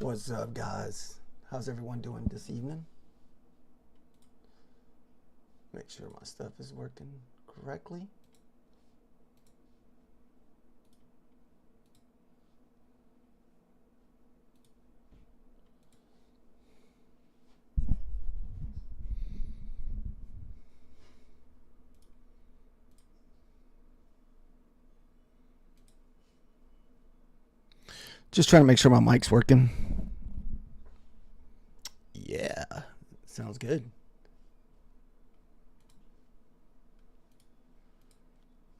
What's up, guys? How's everyone doing this evening? Make sure my stuff is working correctly. Just trying to make sure my mic's working. Yeah, sounds good.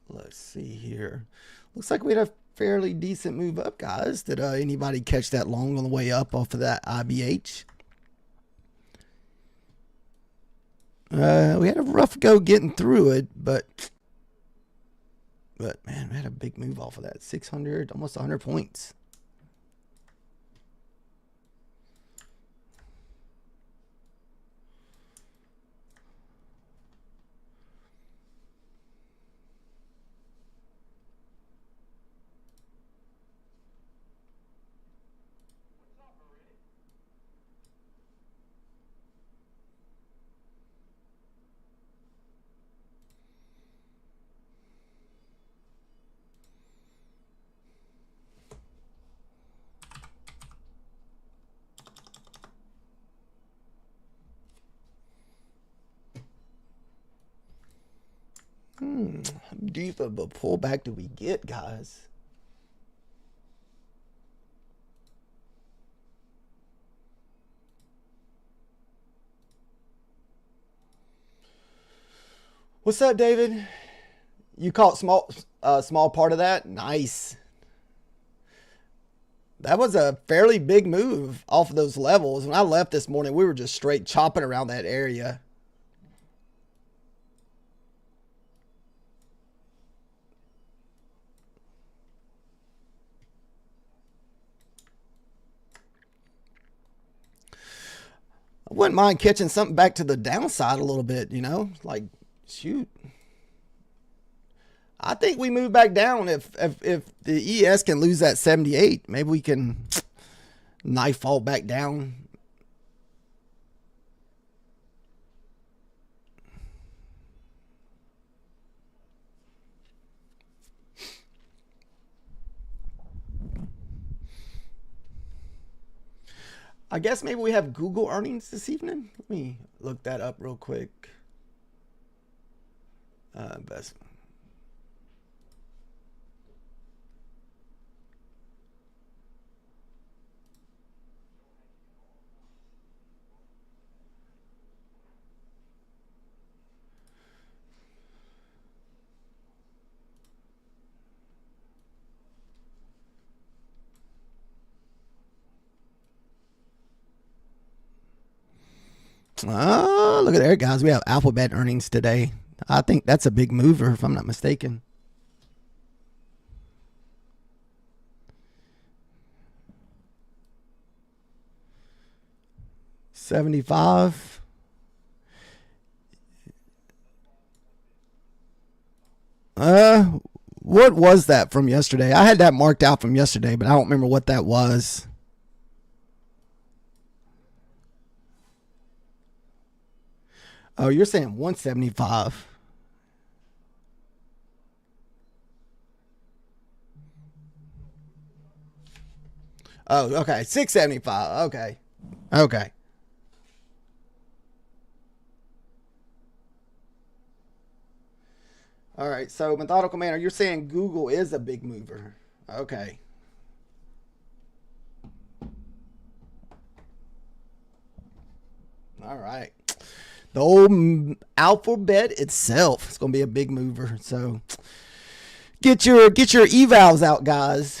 Let's see here. Looks like we had a fairly decent move up, guys. Did anybody catch that long on the way up off of that IBH? We had a rough go getting through it, but man, we had a big move off of that. 600, almost 100 points. How deep of a pullback do we get, guys? What's up, David? You caught small part of that? Nice. That was a fairly big move off of those levels. When I left this morning, we were just straight chopping around that area. I wouldn't mind catching something back to the downside a little bit, you know? Like, shoot. I think we move back down if the ES can lose that 78. Maybe we can knife fall back down. I guess maybe we have Google earnings this evening. Let me look that up real quick. Best. Look at there, guys. We have Alphabet earnings today. I think that's a big mover, if I'm not mistaken. $75. What was that from yesterday? I had that marked out from yesterday, but I don't remember what that was. Oh, you're saying 175. Oh, okay. 675. Okay. Okay. All right. So, Methodical Manor, you're saying Google is a big mover. Okay. All right. The old Alphabet itself is going to be a big mover. So get your evals out, guys.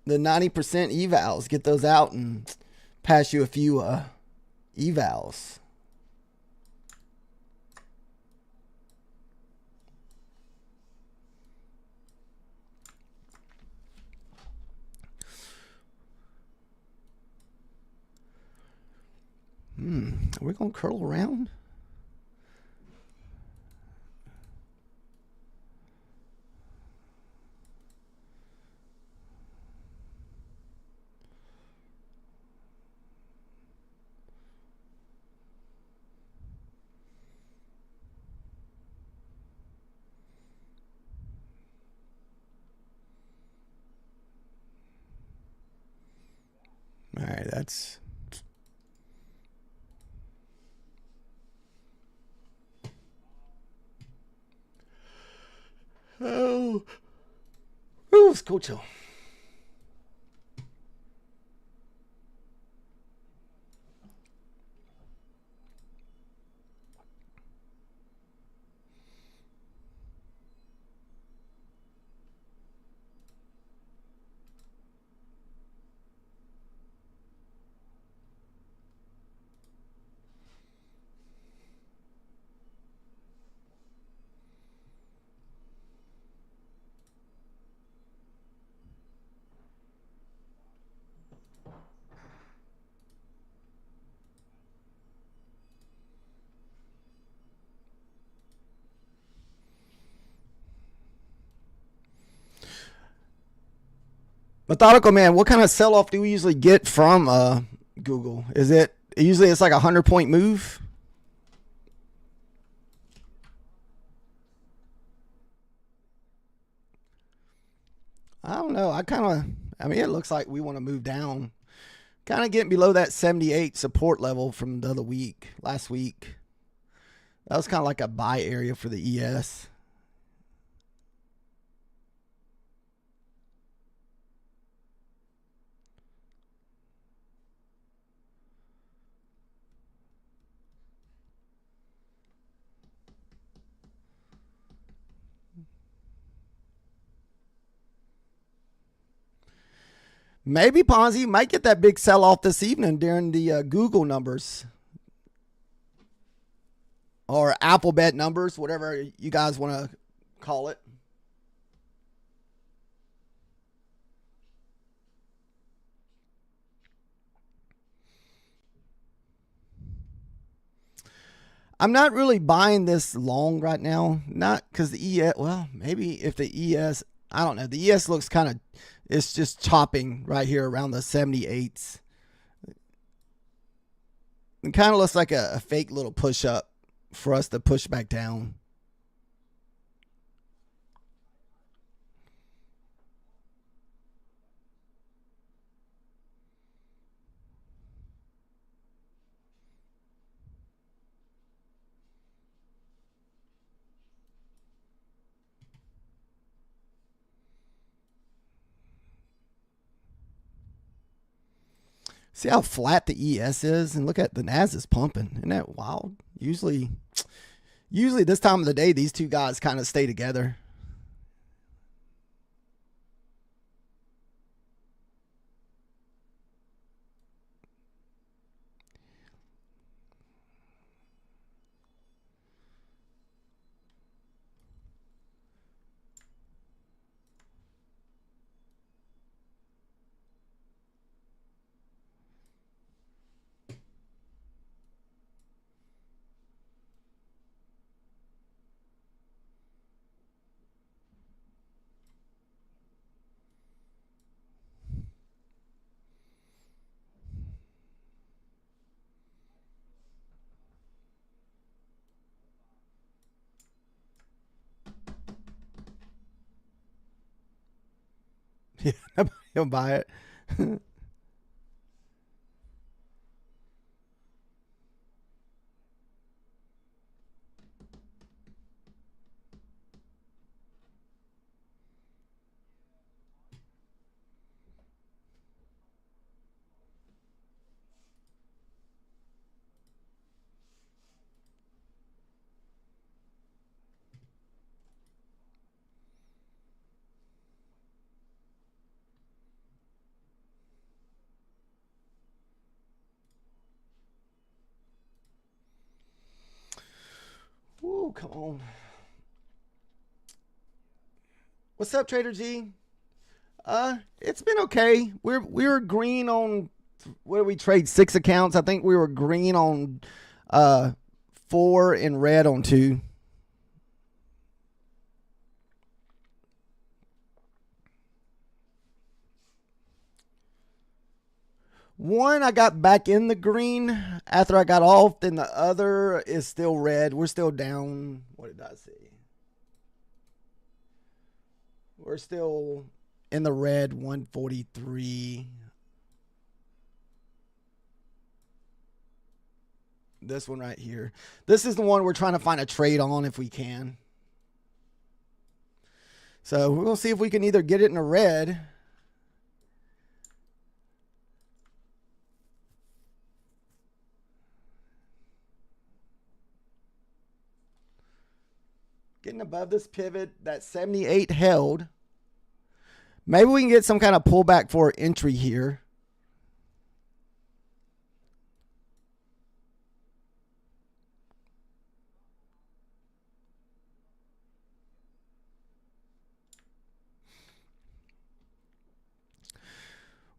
The 90% evals, get those out and pass you a few evals. Are we going to curl around? that's... Oh. Ooh, it's cool chill. Methodical man, what kind of sell-off do we usually get from Google? Is it usually it's like a 100-point move? I don't know. I mean, it looks like we want to move down. Kind of getting below that 78 support level from the other week, last week. That was kind of like a buy area for the ES. Maybe Ponzi might get that big sell-off this evening during the Google numbers. Or Alphabet numbers, whatever you guys want to call it. I'm not really buying this long right now. Not because the ES, well, maybe if the ES, I don't know. The ES looks kind of, it's just chopping right here around the 78s. It kind of looks like a fake little push up for us to push back down. See how flat the ES is, and look at the NAS is pumping. Isn't that wild? Usually this time of the day, these two guys kind of stay together. Yeah, he'll buy it. Ooh, come on. What's up, Trader G? It's been okay. We were green on, what did we trade? 6 accounts. I think we were green on 4 and red on 2. One, I got back in the green after I got off. Then the other is still red. We're still down. What did I see? We're still in the red, 143. This one right here. This is the one we're trying to find a trade on if we can. So we'll see if we can either get it in a red. Getting above this pivot, that 78 held. Maybe we can get some kind of pullback for entry here.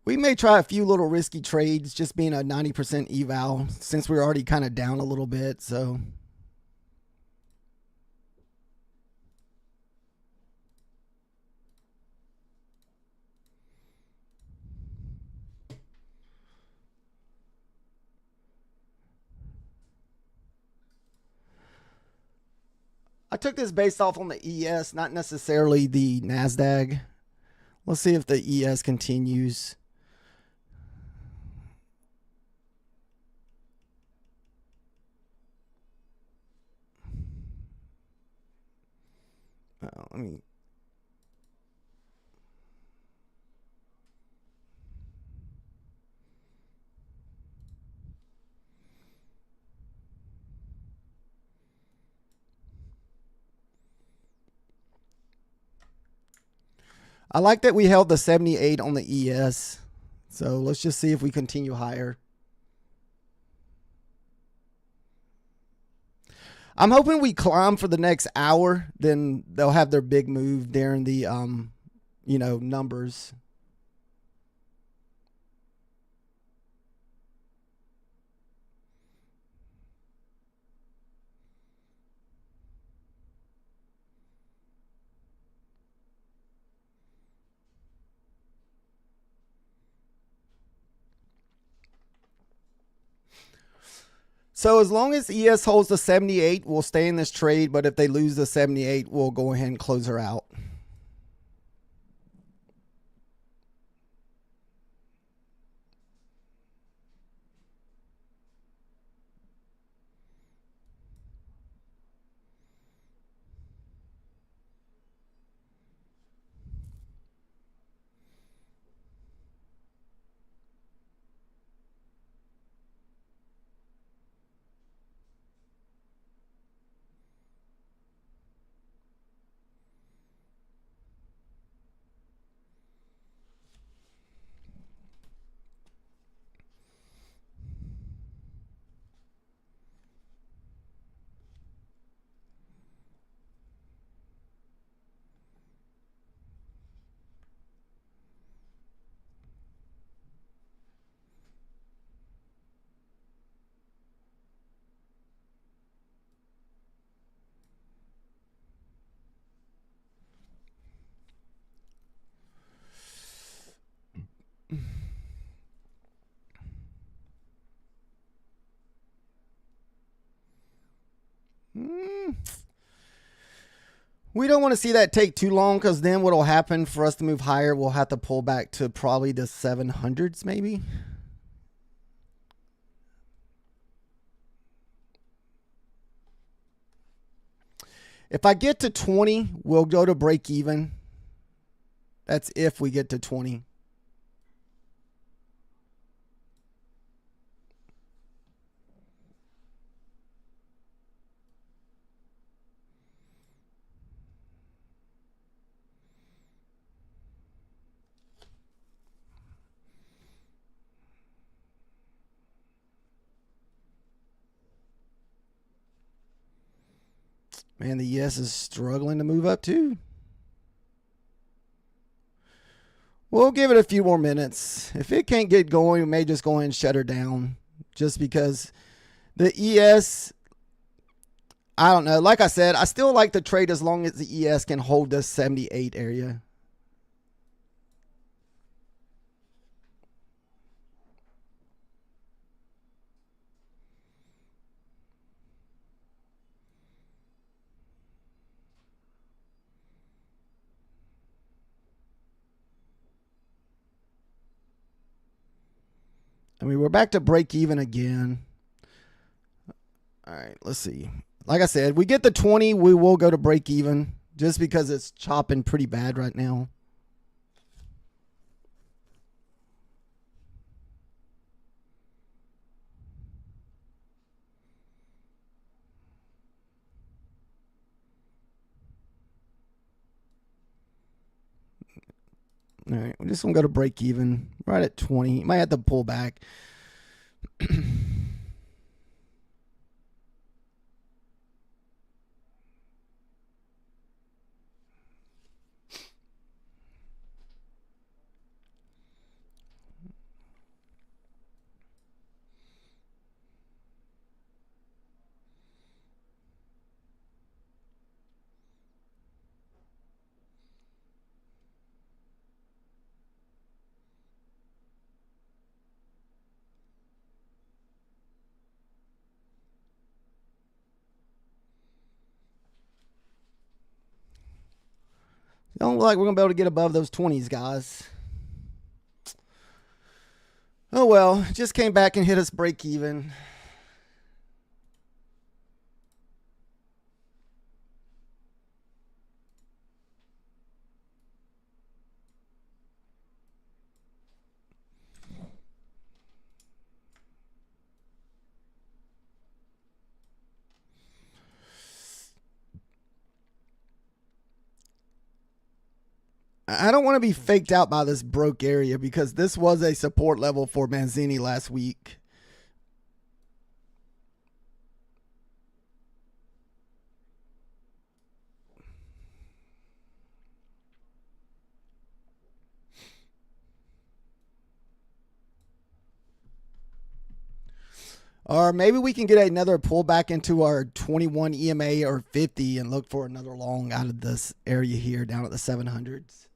We may try a few little risky trades, just being a 90% eval, since we're already kind of down a little bit. So I took this based off on the ES, not necessarily the NASDAQ. Let's see if the ES continues. Let me. I like that we held the 78 on the ES. So let's just see if we continue higher. I'm hoping we climb for the next hour. Then they'll have their big move during the, numbers. So as long as ES holds the 78, we'll stay in this trade. But if they lose the 78, we'll go ahead and close her out. We don't want to see that take too long, because then what will happen for us to move higher, we'll have to pull back to probably the 700s maybe. If I get to 20, we'll go to break even. That's if we get to 20. Man, the ES is struggling to move up too. We'll give it a few more minutes. If it can't get going, we may just go ahead and shut her down. Just because the ES, I don't know. Like I said, I still like the trade as long as the ES can hold this 78 area. I mean, we're back to break even again. All right, let's see. Like I said, we get the 20, we will go to break even just because it's chopping pretty bad right now. All right, we're just going to go to break even right at 20. Might have to pull back. Don't look like we're going to be able to get above those 20s, guys. Oh, well. Just came back and hit us break even. I don't want to be faked out by this broke area because this was a support level for Manzini last week. Or maybe we can get another pullback into our 21 EMA or 50 and look for another long out of this area here down at the 700s.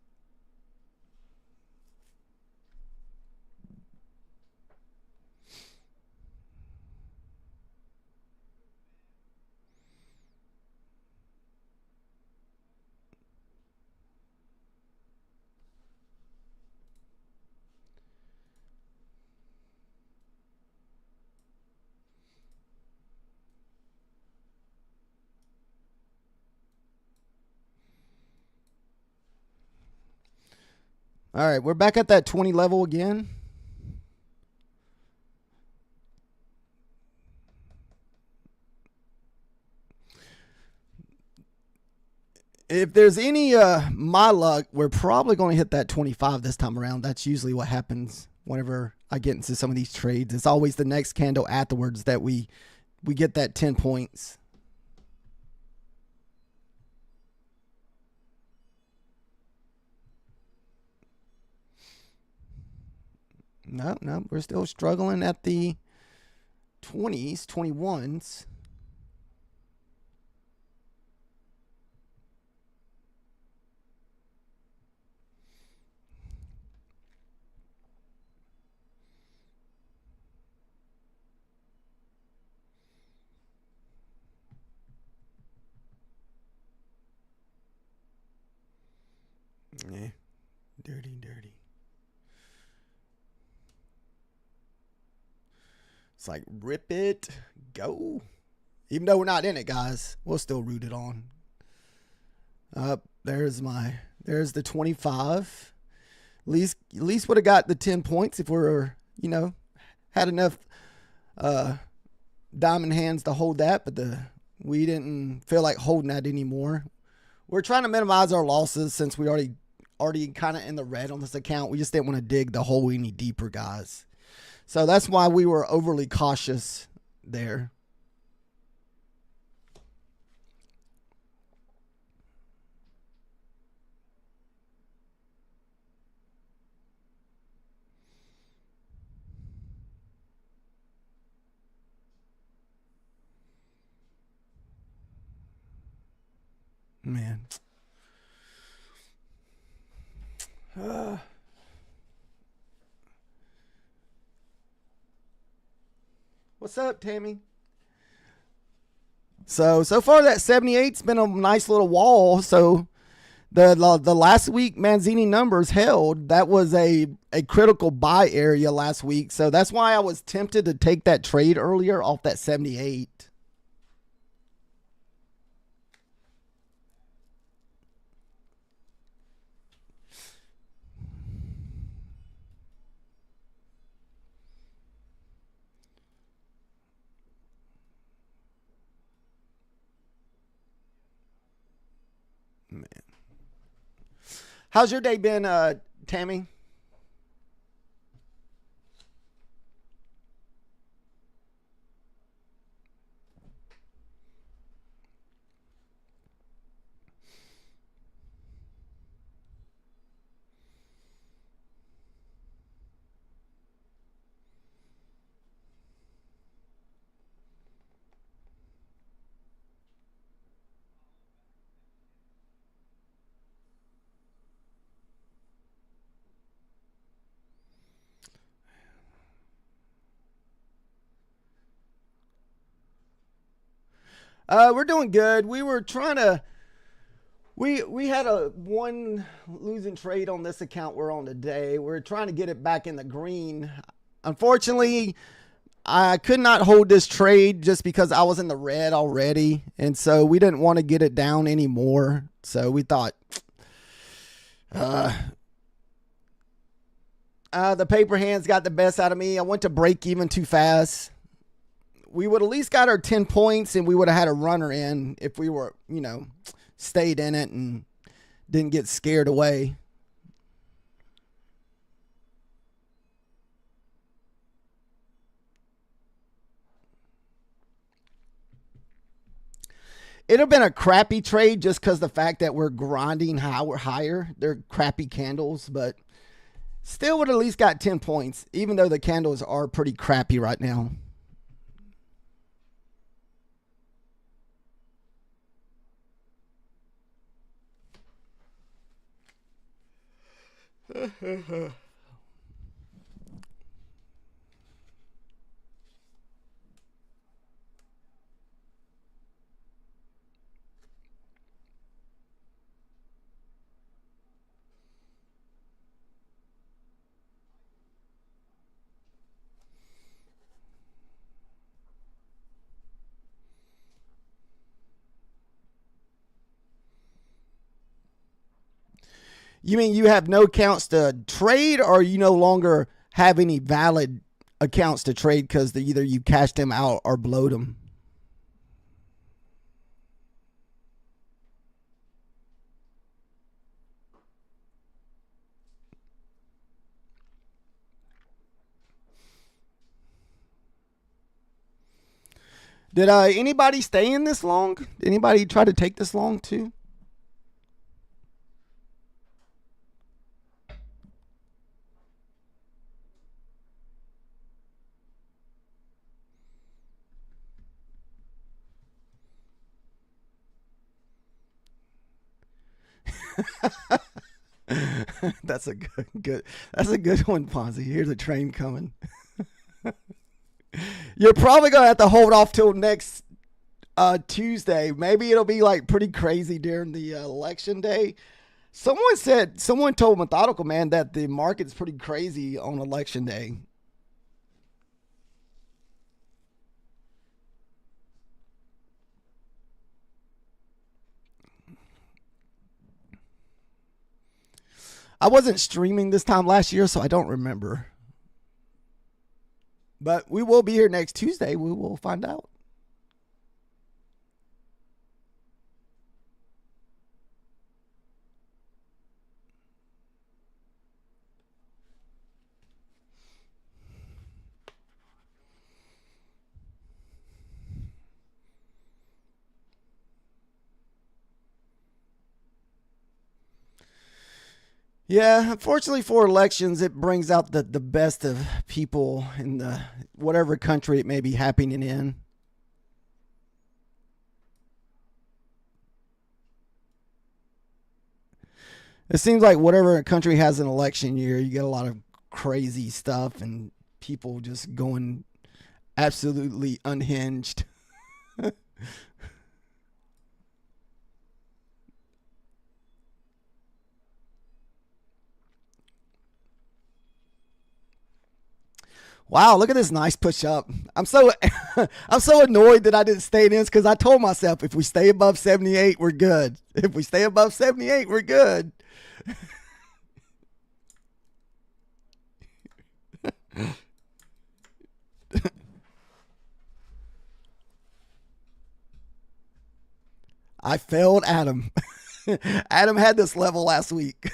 All right, we're back at that 20 level again. If there's any my luck, we're probably going to hit that 25 this time around. That's usually what happens whenever I get into some of these trades. It's always the next candle afterwards that we get that 10 points. No, we're still struggling at the 20s, 21s. Yeah, dirty. It's like, rip it, go. Even though we're not in it, guys, we'll still root it on. There's the 25. At least would have got the 10 points if we were, had enough diamond hands to hold that, but we didn't feel like holding that anymore. We're trying to minimize our losses since we already kind of in the red on this account. We just didn't want to dig the hole any deeper, guys. So that's why we were overly cautious there. Man. What's up, Tammy? So far that 78's been a nice little wall. So the last week Manzini numbers held. That was a critical buy area last week. So that's why I was tempted to take that trade earlier off that 78. How's your day been, Tammy? We're doing good. We were trying to. We had a one losing trade on this account we're on today. We're trying to get it back in the green. Unfortunately, I could not hold this trade just because I was in the red already, and so we didn't want to get it down anymore. So we thought, the paper hands got the best out of me. I went to break even too fast. We would at least got our 10 points, and we would have had a runner in if we were, stayed in it and didn't get scared away. It'd have been a crappy trade just because the fact that we're grinding higher. They're crappy candles, but still would at least got 10 points, even though the candles are pretty crappy right now. You mean you have no accounts to trade, or you no longer have any valid accounts to trade because either you cashed them out or blowed them? Did anybody stay in this long? Anybody try to take this long too? That's a good. That's a good one, Ponzi. Here's a train coming. You're probably gonna have to hold off till next Tuesday. Maybe it'll be like pretty crazy during the election day. Someone told Methodical Man that the market's pretty crazy on election day. I wasn't streaming this time last year, so I don't remember. But we will be here next Tuesday. We will find out. Yeah, unfortunately for elections, it brings out the best of people in the whatever country it may be happening in. It seems like whatever country has an election year, you get a lot of crazy stuff and people just going absolutely unhinged. Wow, look at this nice push up. I'm so I'm so annoyed that I didn't stay in this because I told myself if we stay above 78, we're good. If we stay above 78, we're good. I failed Adam. Adam had this level last week.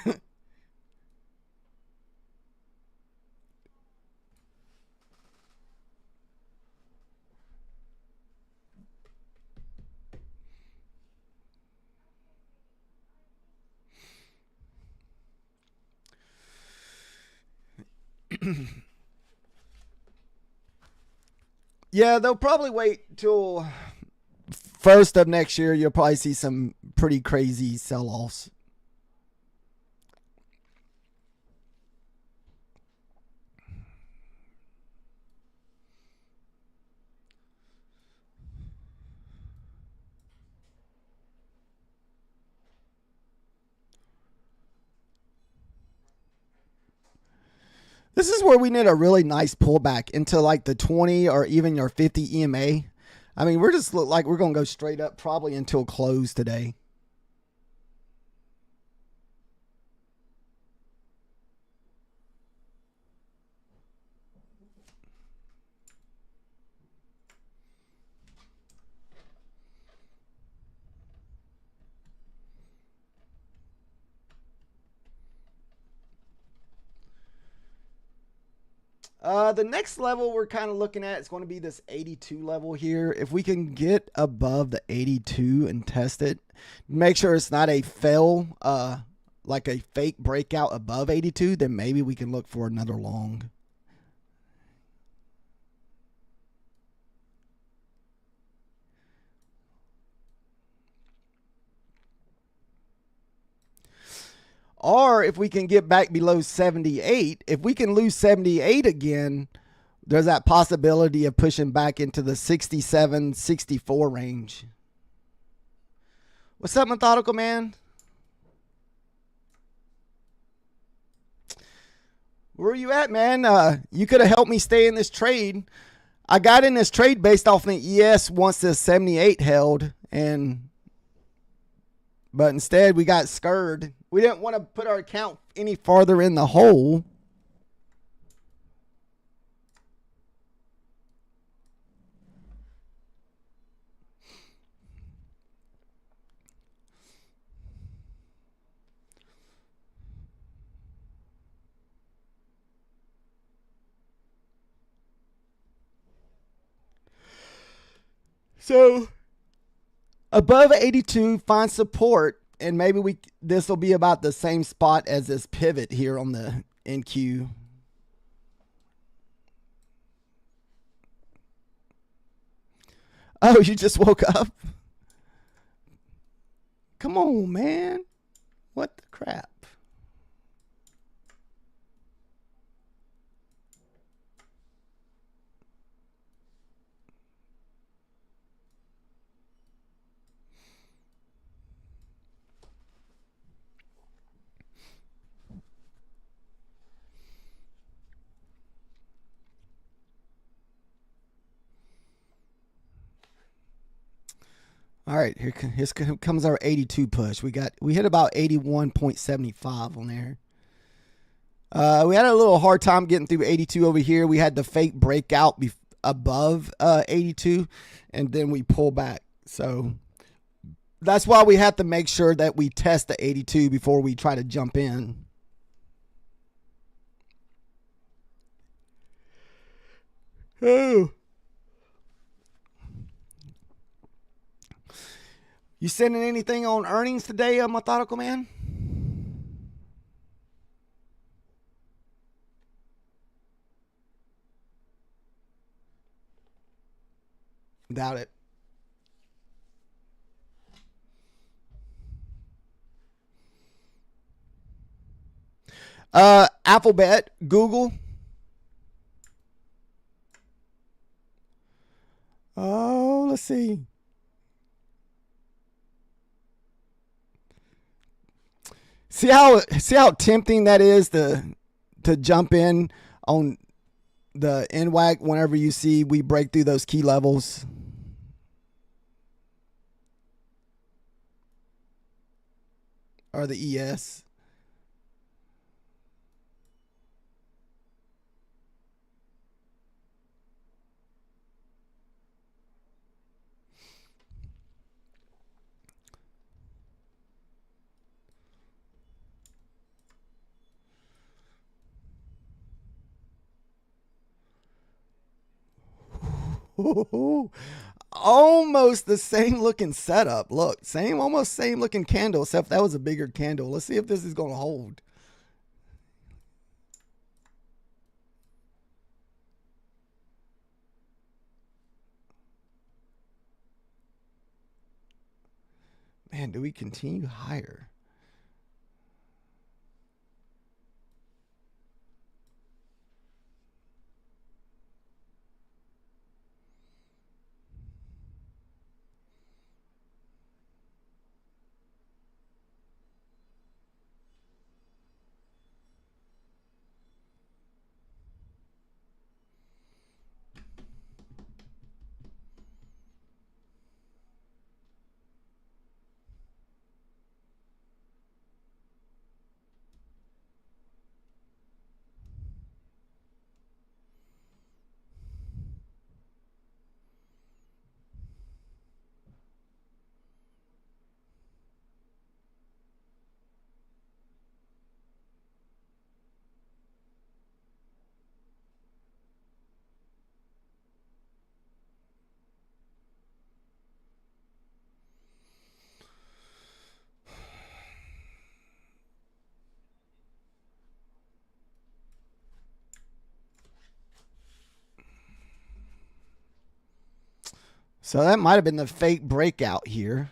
Yeah, they'll probably wait till first of next year. You'll probably see some pretty crazy sell-offs. This is where we need a really nice pullback into like the 20 or even your 50 EMA. I mean, we're just look like we're going to go straight up probably until close today. The next level we're kind of looking at is going to be this 82 level here. If we can get above the 82 and test it, make sure it's not a fail, like a fake breakout above 82, then maybe we can look for another long. Or if we can get back below 78, if we can lose 78 again, there's that possibility of pushing back into the 67, 64 range. What's up, Methodical Man? Where are you at, man? You could have helped me stay in this trade. I got in this trade based off the ES once the 78 held, but instead we got scared. We didn't want to put our account any farther in the hole. So above 82, find support. And maybe this will be about the same spot as this pivot here on the NQ. Oh, you just woke up? Come on, man. What the crap? All right, here comes our 82 push. We hit about 81.75 on there. We had a little hard time getting through 82 over here. We had the fake breakout above 82, and then we pull back. So that's why we have to make sure that we test the 82 before we try to jump in. Oh. You sending anything on earnings today, Methodical Man? Doubt it. Alphabet, Google. Oh, let's see. See how tempting that is to jump in on the NWAC whenever you see we break through those key levels. Or the ES. Almost the same looking setup. Look, almost same looking candle, except that was a bigger candle. Let's see if this is going to hold. Man, do we continue higher? So that might have been the fake breakout here.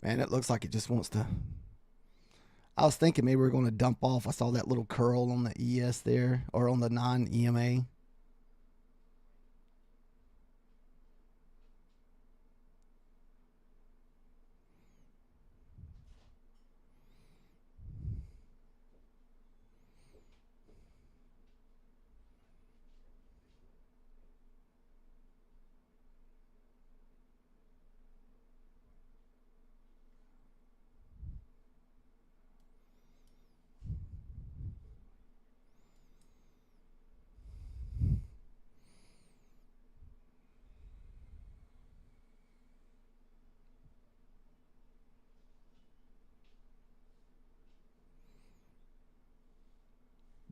Man, it looks like it just wants to. I was thinking maybe we were going to dump off. I saw that little curl on the ES there, or on the non-EMA.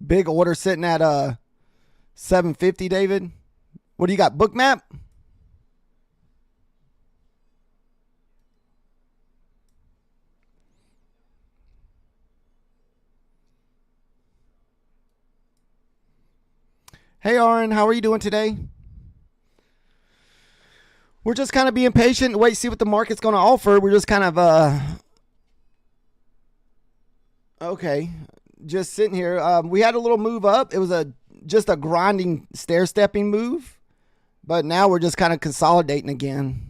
Big order sitting at 750, David. What do you got? Book map? Hey, Aaron, how are you doing today? We're just kind of being patient, wait, see what the market's going to offer. We're just kind of okay, just sitting here. We had a little move up. It was just a grinding stair-stepping move, but now we're just kind of consolidating again.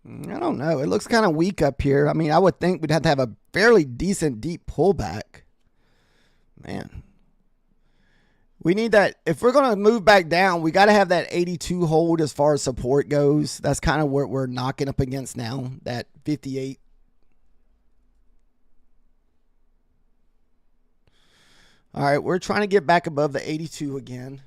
I don't know. It looks kind of weak up here. I mean, I would think we'd have to have a fairly decent deep pullback. Man. We need that. If we're going to move back down, we got to have that 82 hold as far as support goes. That's kind of what we're knocking up against now, that 58. All right, we're trying to get back above the 82 again.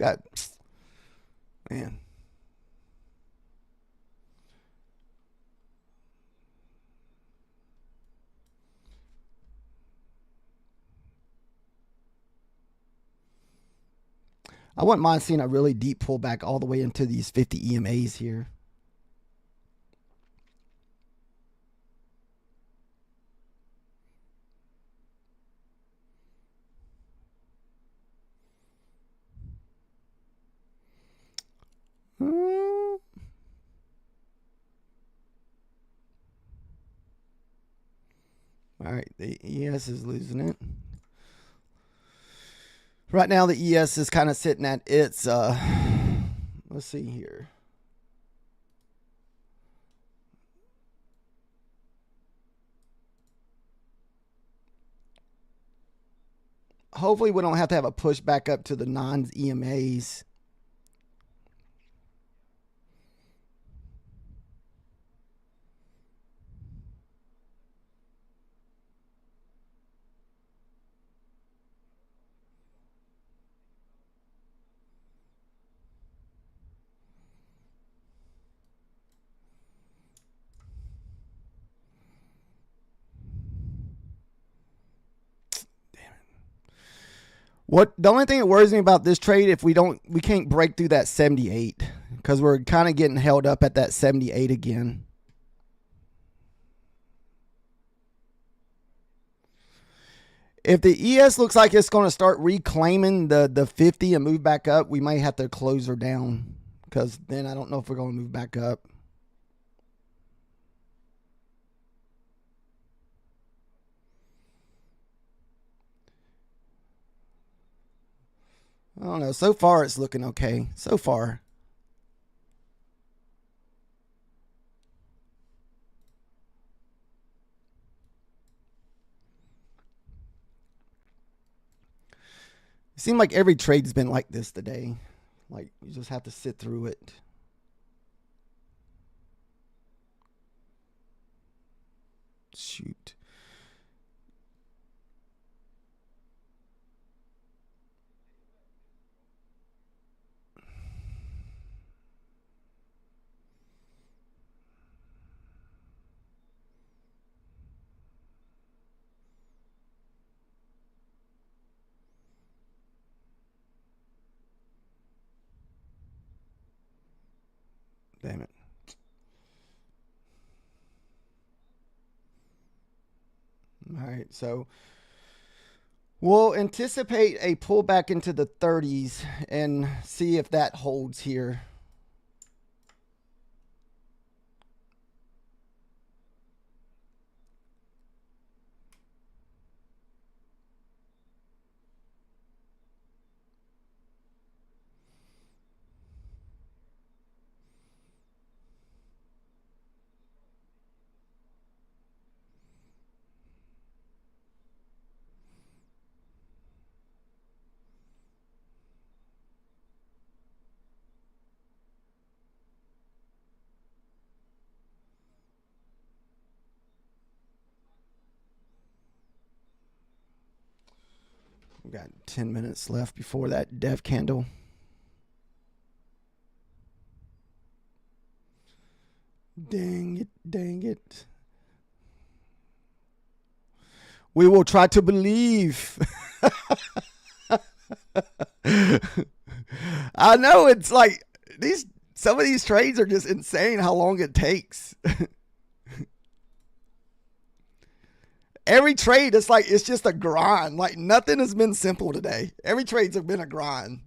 got, man. I wouldn't mind seeing a really deep pullback all the way into these 50 EMAs here. All right, the ES is losing it. Right now, the ES is kind of sitting at its, let's see here. Hopefully, we don't have to have a push back up to the non-EMAs. The only thing that worries me about this trade, if we can't break through that 78, because we're kind of getting held up at that 78 again. If the ES looks like it's going to start reclaiming the 50 and move back up, we might have to close her down, because then I don't know if we're going to move back up. I don't know. So far, it's looking okay. So far. It seems like every trade's been like this today. Like, you just have to sit through it. Shoot. Damn it. All right, so we'll anticipate a pullback into the 30s and see if that holds here. We got 10 minutes left before that dev candle. Dang it, dang it. We will try to believe. I know, it's like some of these trades are just insane how long it takes. Every trade, it's like it's just a grind. Like, nothing has been simple today. Every trade's have been a grind.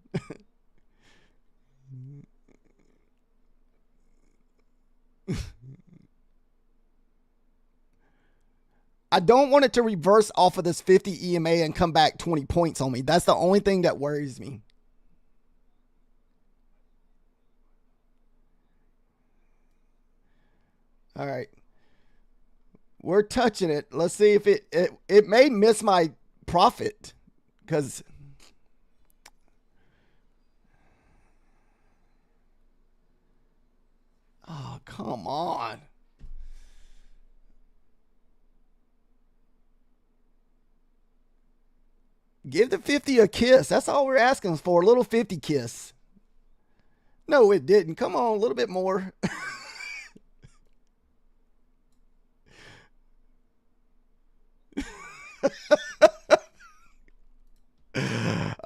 I don't want it to reverse off of this 50 EMA and come back 20 points on me. That's the only thing that worries me. All right. We're touching it. Let's see if it may miss my profit, because oh, come on. Give the 50 a kiss. That's all we're asking for, a little 50 kiss. No, it didn't. Come on, a little bit more.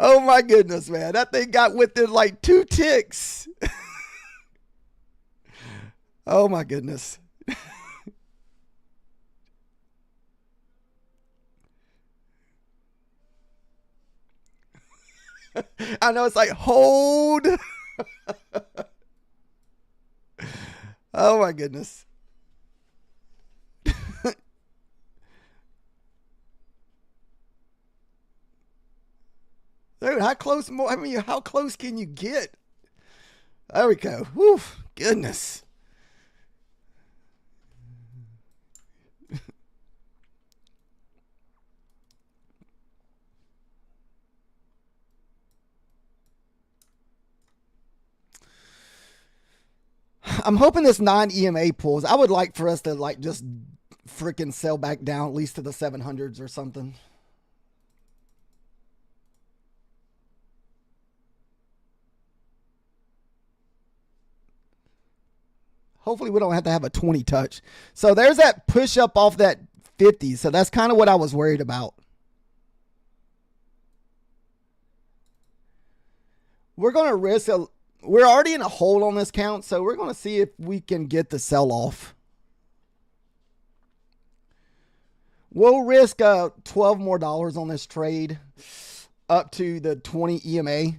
Oh my goodness, man. That thing got within like 2 ticks. Oh my goodness. I know, it's like, hold. Oh my goodness. Dude, how close more? I mean, how close can you get? There we go. Whew, goodness. I'm hoping this non-EMA pulls. I would like for us to like just freaking sell back down at least to the 700s or something. Hopefully we don't have to have a 20 touch. So there's that push up off that 50. So that's kind of what I was worried about. We're going to risk we're already in a hole on this count, so we're going to see if we can get the sell off. We'll risk $12 more on this trade up to the 20 EMA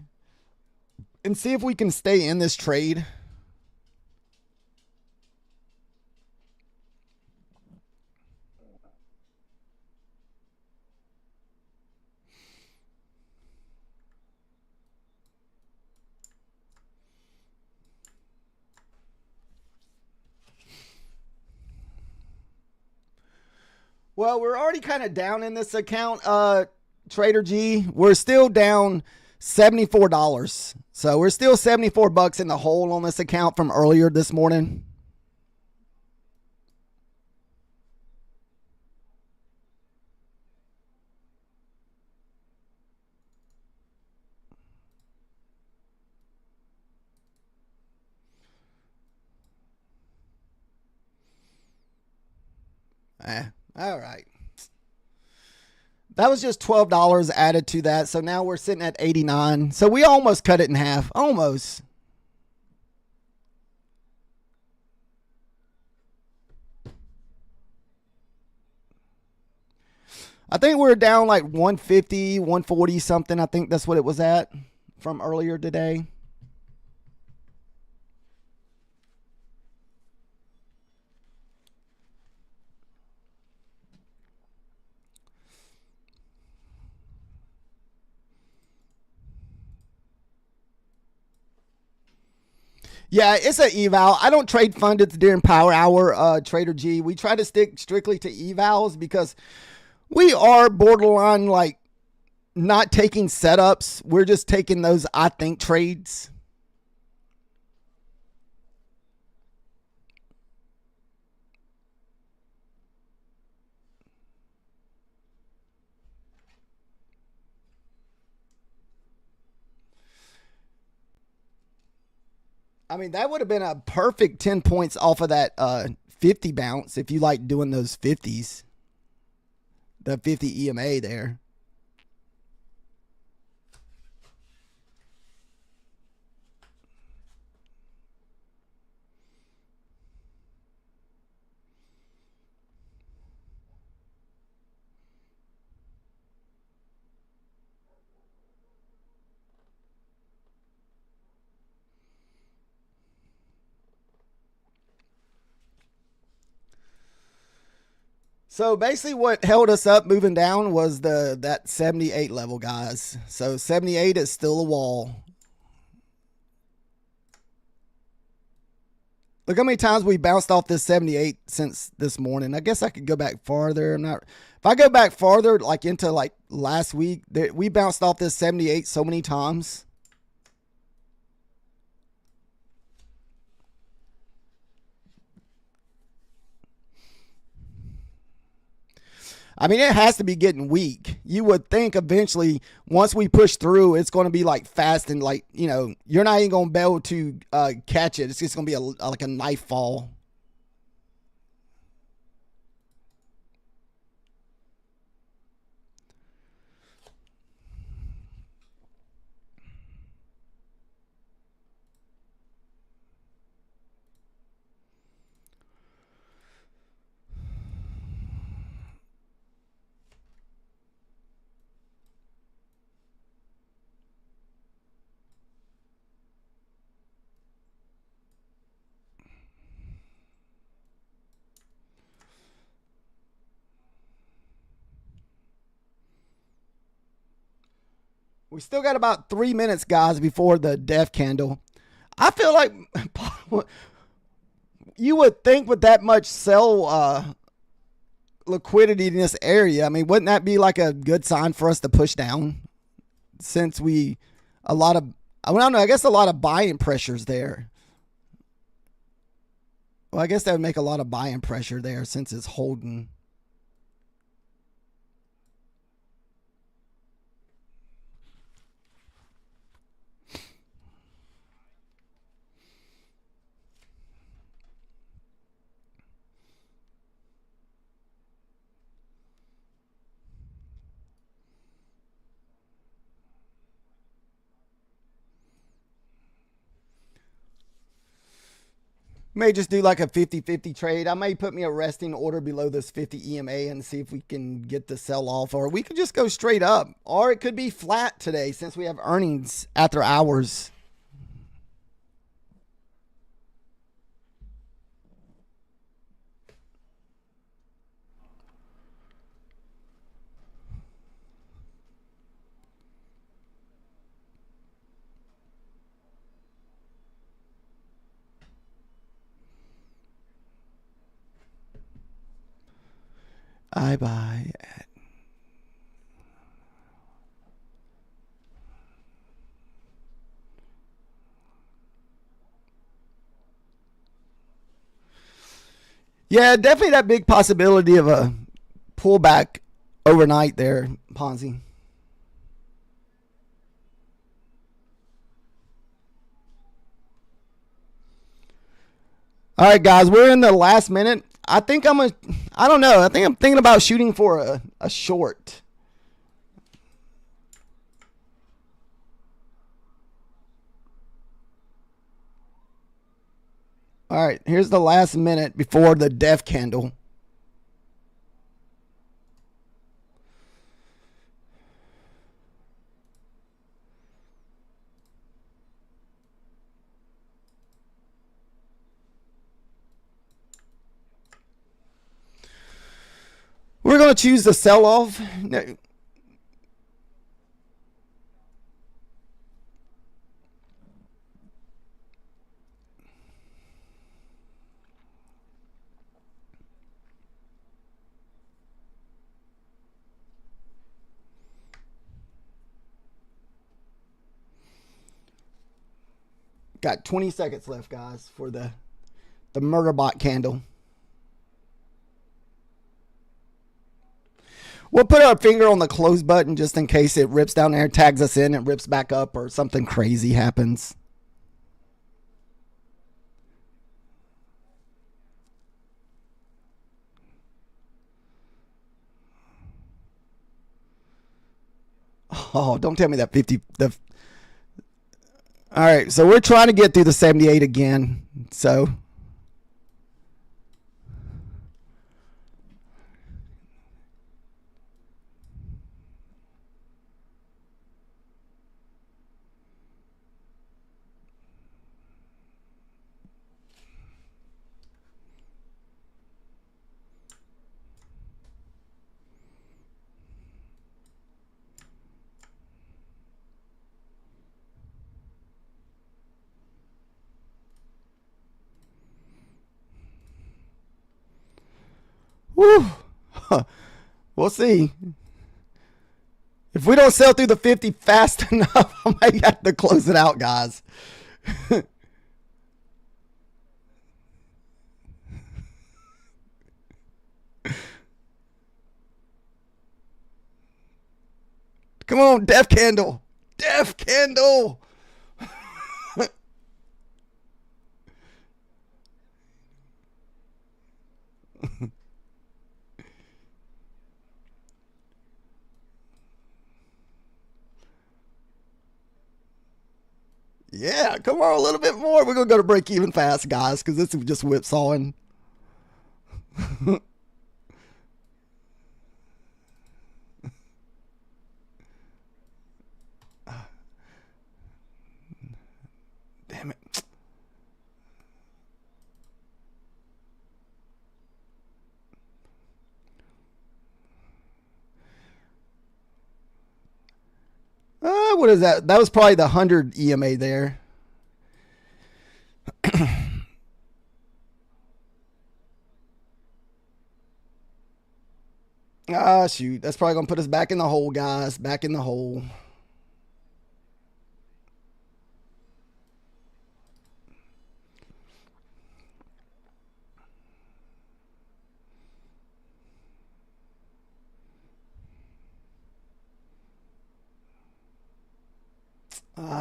and see if we can stay in this trade. Well, we're already kind of down in this account, Trader G. We're still down $74. So we're still $74 in the hole on this account from earlier this morning. All right. That was just $12 added to that. So now we're sitting at 89. So we almost cut it in half. Almost. I think we're down like 150, 140 something. I think that's what it was at from earlier today. Yeah, it's an eval. I don't trade funded during power hour, Trader G. We try to stick strictly to evals because we are borderline like not taking setups. We're just taking those I think trades. I mean, that would have been a perfect 10 points off of that 50 bounce if you like doing those 50s. The 50 EMA there. So basically what held us up moving down was that 78 level, guys. So 78 is still a wall. Look how many times we bounced off this 78 since this morning. I guess I could go back farther. If I go back farther, like into like last week, we bounced off this 78 so many times. I mean, it has to be getting weak. you would think eventually once we push through, it's going to be like fast and like, you know, you're not even going to be able to catch it. It's just going to be like a knife fall. We still got about 3 minutes, guys, before the death candle. I feel like you would think with that much sell liquidity in this area, I mean, wouldn't that be like a good sign for us to push down? Since I don't know, I guess a lot of buying pressures there. Well, I guess that would make a lot of buying pressure there since it's holding. May just do like a 50-50 trade. I may put me a resting order below this 50 EMA and see if we can get the sell off, or we could just go straight up, or it could be flat today since we have earnings after hours. I buy at yeah, definitely that big possibility of a pullback overnight there, Ponzi. All right, guys, we're in the last minute. I think I don't know. I think I'm thinking about shooting for a short. All right, here's the last minute before the death candle. We're going to choose the sell off. Got 20 seconds left, guys, for the murder bot candle. We'll put our finger on the close button just in case it rips down there, tags us in, and rips back up, or something crazy happens. Oh, don't tell me that 50. All right, so we're trying to get through the 78 again. So whew. We'll see. If we don't sell through the 50 fast enough, I might have to close it out, guys. Come on, death candle. Death candle. Yeah, come on, a little bit more. We're going to go to break even fast, guys, because this is just whipsawing. Damn it. What is that? That was probably the 100 EMA there. Ah, shoot. That's probably going to put us back in the hole, guys. Back in the hole.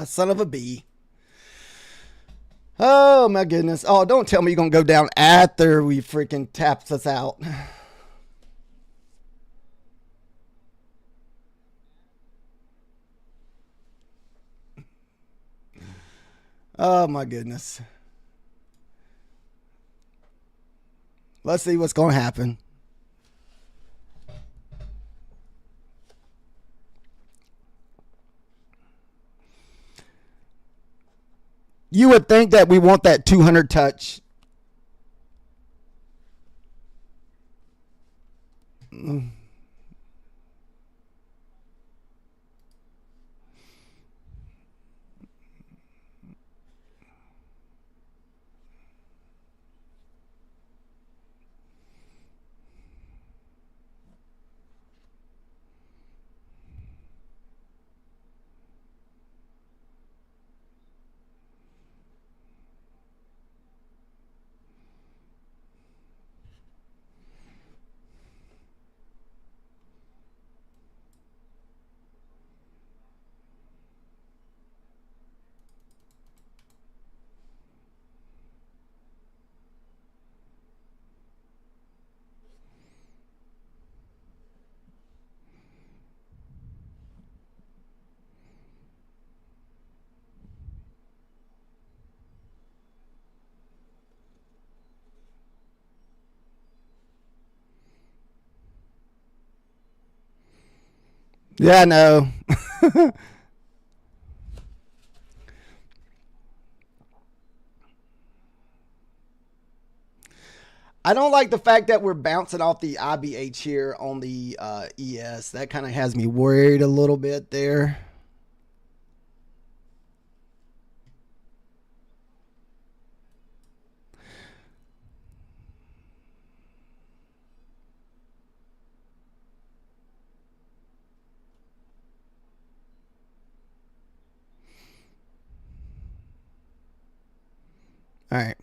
Son of a bee. Oh, my goodness. Oh, don't tell me you're going to go down after we freaking taps us out. Oh, my goodness. Let's see what's going to happen. You would think that we want that 200 touch. Yeah, I know. I don't like the fact that we're bouncing off the IBH here on the ES. That kind of has me worried a little bit there. All right.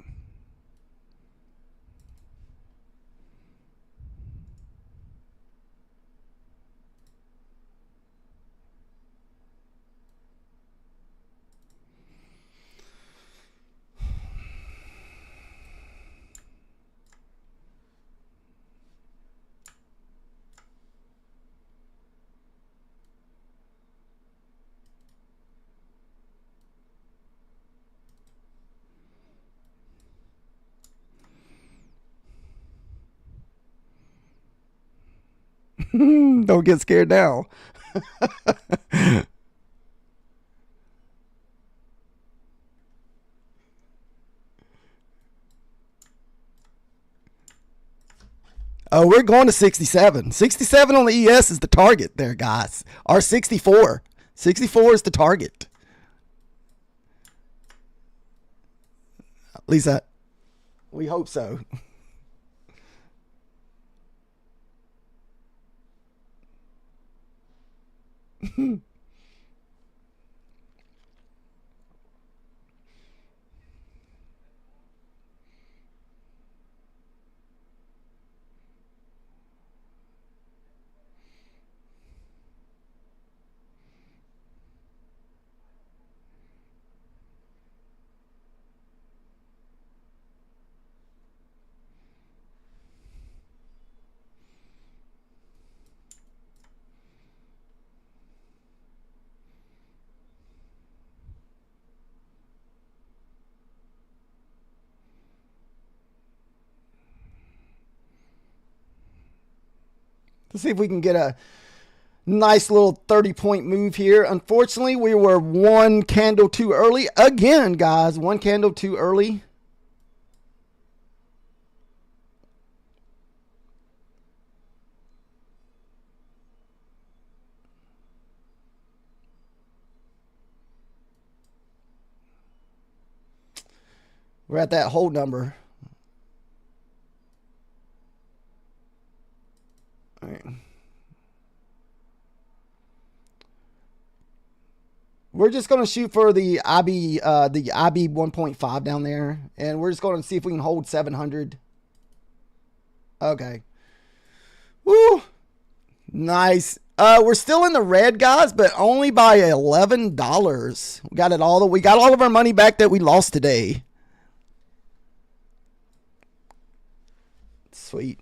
Don't get scared now. Oh, we're going to 67. 67 on the ES is the target there, guys. Or 64. 64 is the target. At least we hope so. Let's see if we can get a nice little 30-point move here. Unfortunately, we were one candle too early. Again, guys, one candle too early. We're at that hold number. All right. We're just going to shoot for the IB 1.5 down there, and we're just going to see if we can hold 700. Okay. Woo! Nice. We're still in the red, guys, but only by $11. We got all of our money back that we lost today. Sweet.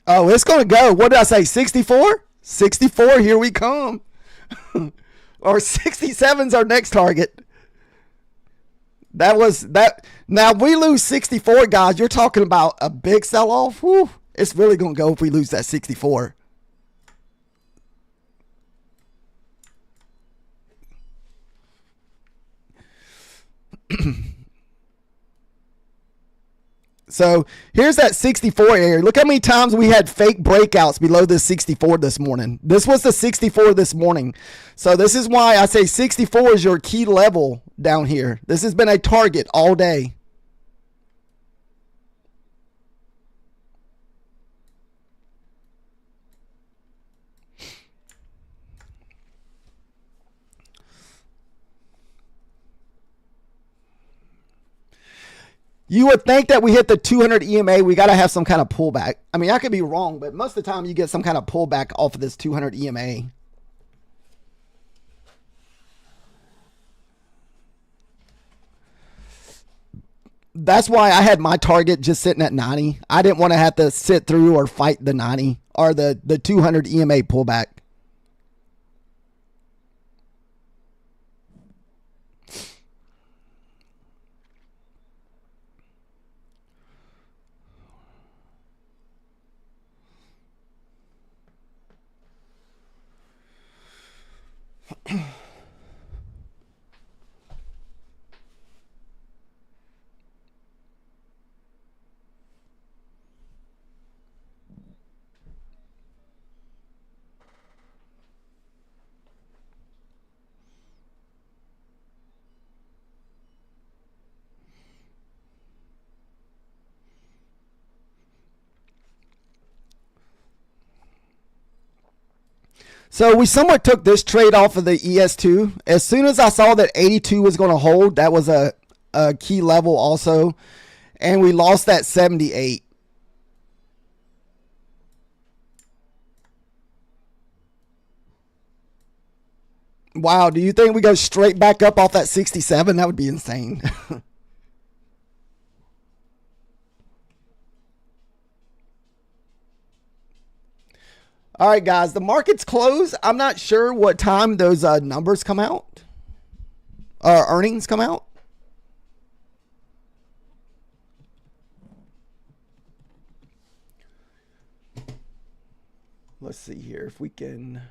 Oh, it's going to go. What did I say? 64? 64, here we come. Or 67's our next target. That was that. Now, if we lose 64, guys, you're talking about a big sell-off. Whew. It's really going to go if we lose that 64. So here's that 64 area. Look how many times we had fake breakouts below this 64 this morning. This was the 64 this morning. So this is why I say 64 is your key level down here. This has been a target all day. You would think that we hit the 200 EMA, we got to have some kind of pullback. I mean, I could be wrong, but most of the time you get some kind of pullback off of this 200 EMA. That's why I had my target just sitting at 90. I didn't want to have to sit through or fight the 90 or the 200 EMA pullback. So we somewhat took this trade off of the ES2. As soon as I saw that 82 was going to hold, that was a key level also. And we lost that 78. Wow, do you think we go straight back up off that 67? That would be insane. All right, guys, the market's closed. I'm not sure what time those numbers come out, earnings come out. Let's see here if we can.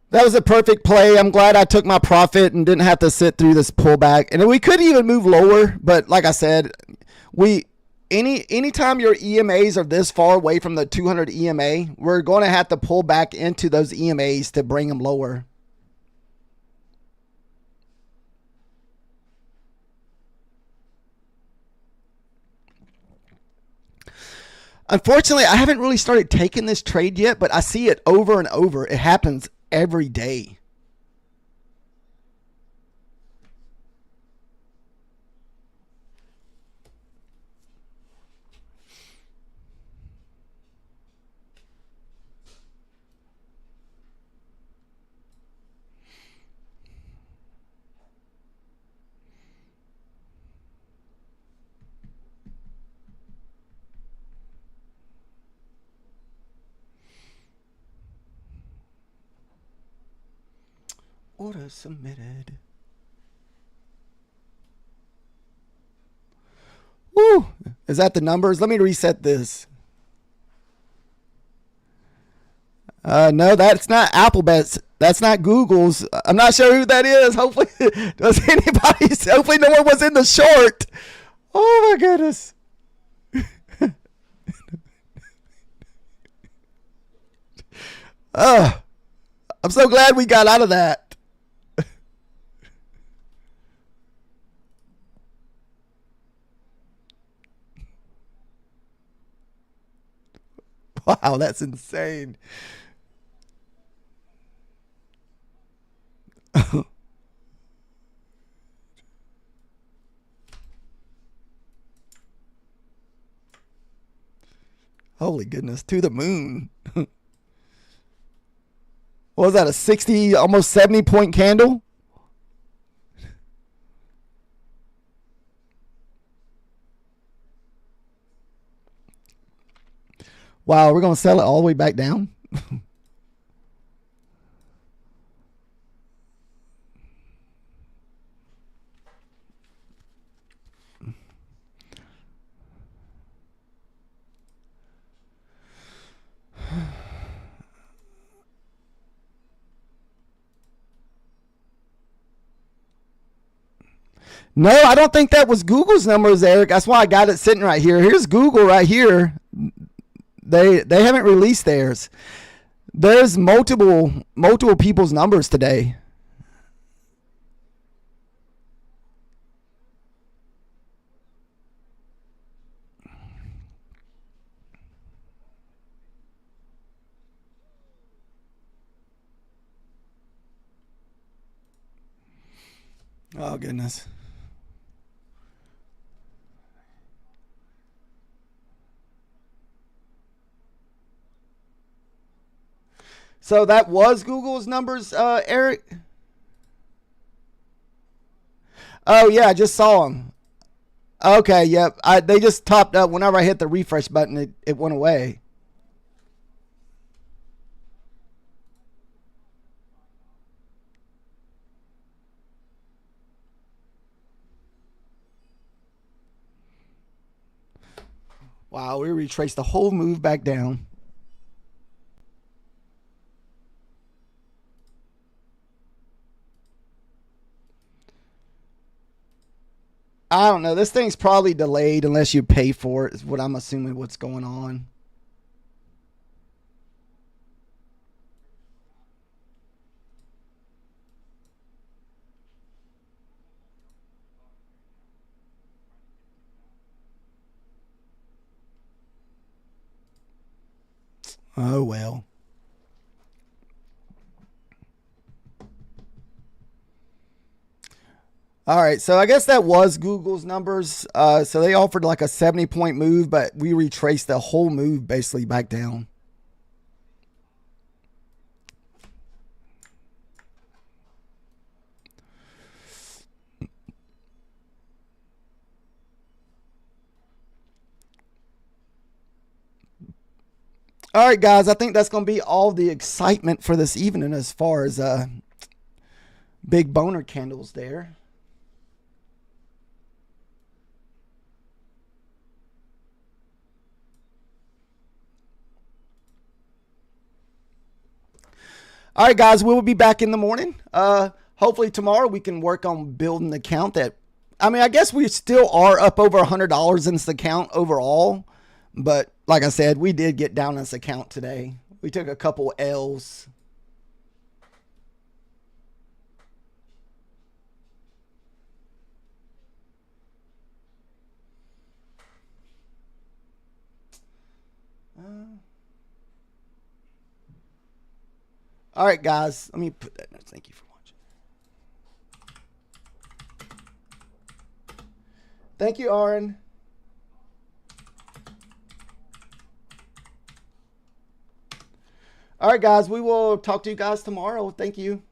That was a perfect play. I'm glad I took my profit and didn't have to sit through this pullback. And we could even move lower, but like I said, anytime your EMAs are this far away from the 200 EMA, we're going to have to pull back into those EMAs to bring them lower. Unfortunately, I haven't really started taking this trade yet, but I see it over and over. It happens every day. Order submitted. Woo! Is that the numbers? Let me reset this. No, that's not Alphabet's. That's not Google's. I'm not sure who that is. Hopefully, does anybody? Hopefully, no one was in the short. Oh my goodness. I'm so glad we got out of that. Wow, that's insane. Holy goodness, to the moon. What was that, a 60, almost 70 point candle? Wow, we're going to sell it all the way back down? No, I don't think that was Google's numbers, Eric. That's why I got it sitting right here. Here's Google right here. They haven't released theirs. There's multiple people's numbers today. Oh goodness. So that was Google's numbers, Eric? Oh, yeah, I just saw them. Okay, yep. They just topped up. Whenever I hit the refresh button, it went away. Wow, we retraced the whole move back down. I don't know. This thing's probably delayed unless you pay for it, is what I'm assuming what's going on. Oh, well. All right, so I guess that was Google's numbers. So they offered like a 70-point move, but we retraced the whole move basically back down. All right, guys, I think that's going to be all the excitement for this evening as far as big boner candles there. All right, guys, we will be back in the morning. Hopefully tomorrow we can work on building the account that, I mean, I guess we still are up over $100 in this account overall. But like I said, we did get down this account today. We took a couple L's. All right, guys. Let me put that in there. Thank you for watching. Thank you, Aaron. All right, guys. We will talk to you guys tomorrow. Thank you.